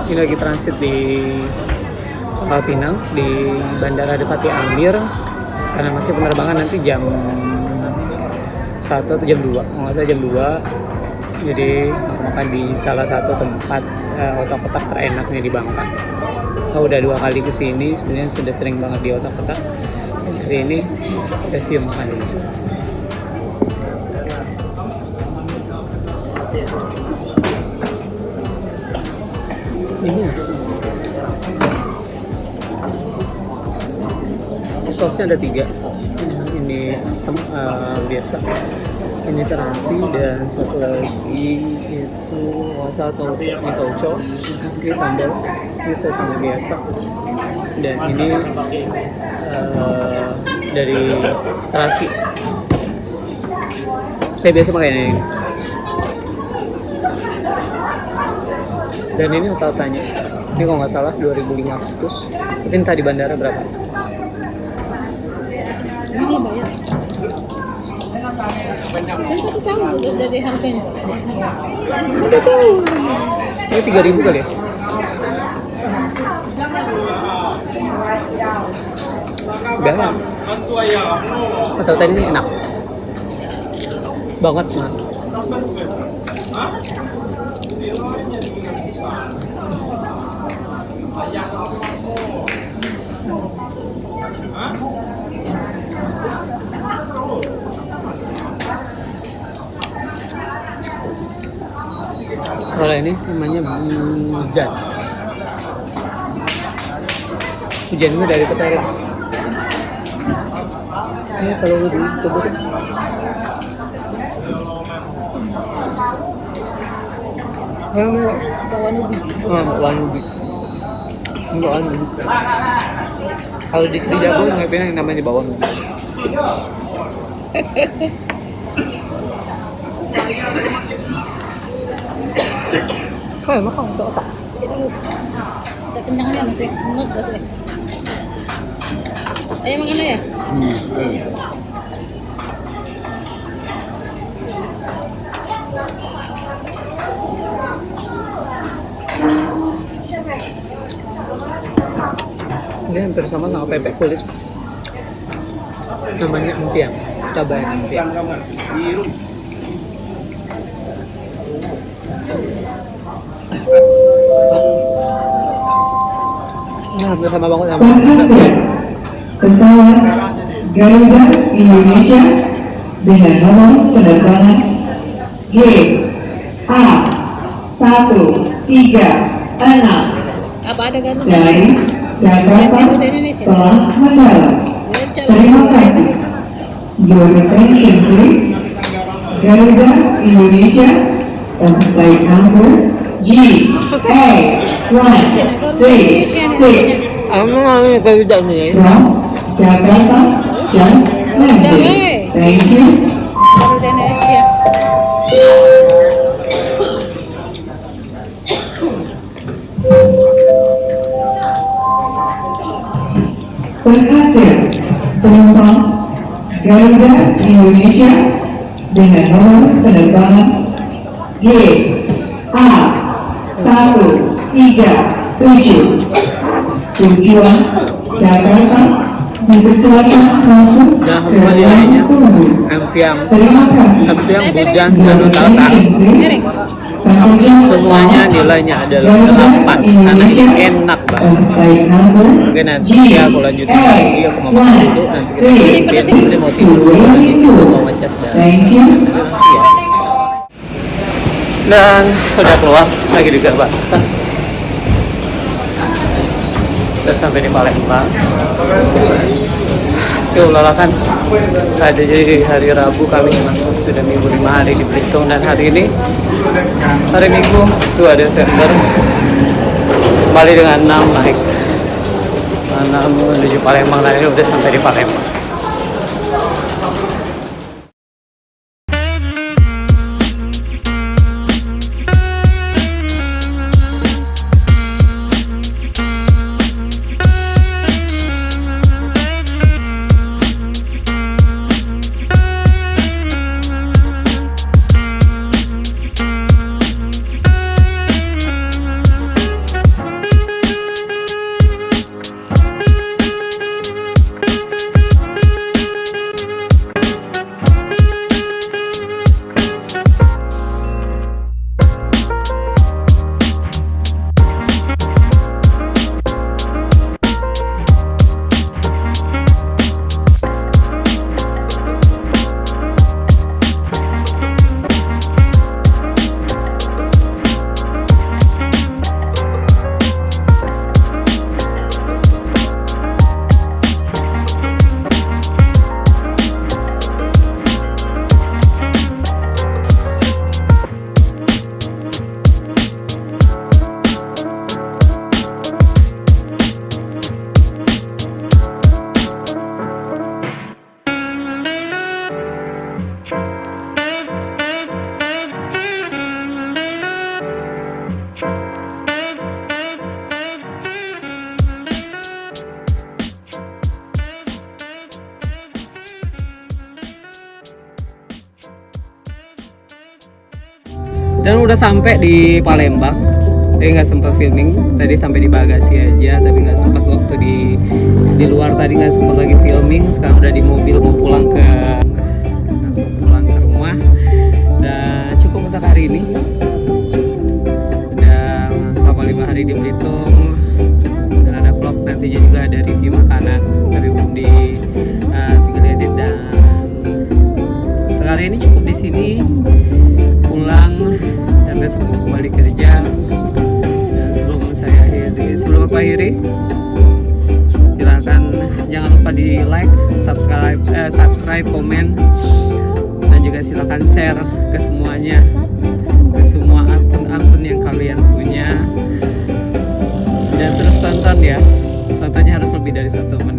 Ini lagi transit di Pangkal Pinang di Bandara Depati Amir karena masih penerbangan nanti jam 1 atau jam 2, nggak salah jam 2. Jadi makan di salah satu tempat otak-otak terenaknya di Bangka. Udah 2 kali kesini, sebenarnya sudah sering banget di otak-otak. Hari ini review makan ini. Sausnya ada 3. Ini asam biasa, ini terasi, dan satu lagi itu wasa atau ini tauco, ini sambal, ini saus sambal biasa, dan ini dari terasi. Saya biasa pakai ini. Dan ini otak-otaknya, ini kalau nggak salah 2.500. Tapi tadi bandara berapa? Emang lo bayar? Kan satu tahun udah dari harganya. Udah tahu. Ini 3.000 kali ya? Udah. Otak-otak ini enak banget, mah. Kalau ini namanya hujan. Hujan itu dari petara. Ini kalau lu dicoba kan. Bawang ubi. Bawang ubi. Bawang ubi. Kalau di Sri Dabo nggak pernah yang namanya bawang ubi. Kau makan untuk apa? Saya kenyangnya masih menurut sih. Ayo makan ya? Ini hampir sama pepek kulit. Namanya empiang. Cobain empiang. Nah, hampir sama banget sama. Pesawat Garuda Indonesia dengan nomor penerbangan GA136 Apa ada Garuda? dari Jakarta telah mendarat. Terima kasih. Your attention please. Garuda Indonesia on flight number GA136 Ano Garuda niya? from Jakarta just landed. Thank you. Garuda Indonesia. Perhatian penumpang Garuda Indonesia dengan nomor penerbangan GA137 tujuan Jakarta dipersilakan masuk Jangan ke lupa ruang nilainya. tunggu. Empiang, Terima kasih. empiang, hujan, dan otak-otak. Semuanya nilainya adalah 8 karena ini enak banget. Mungkin nanti ya aku lanjutin lagi, aku mau makan dulu, nanti kita nanti mau tidur di situ bawa cas dan ya. Dan udah keluar lagi di gerbang. Udah sampai di Palembang. Siulalakan Ada jadi hari Rabu, Kamis, Jumat, Sabtu, dan Minggu 5 hari di Belitung. Dan hari ini hari Minggu 2 Desember kembali dengan 6 naik 6 menuju Palembang. Dan ini udah sampai di Palembang. Dan udah sampai di Palembang. Tapi nggak sempat filming. Tadi sampai di Bagasi aja, tapi nggak sempat waktu di luar tadi nggak sempat lagi filming. Sekarang udah di mobil mau pulang langsung pulang ke rumah. Dan cukup untuk hari ini. Udah selama 5 hari di Belitung. Dan ada vlog nantinya juga, ada review makanan. Tapi belum tinggal edit. Dan untuk hari ini cukup di sini. Pulang dan besok mau kembali kerja. Dan sebelum aku akhiri, silakan jangan lupa di like, subscribe, komen, dan juga silakan share ke semuanya, ke semua akun-akun yang kalian punya. Dan terus tonton ya, tontonnya harus lebih dari 1 menit.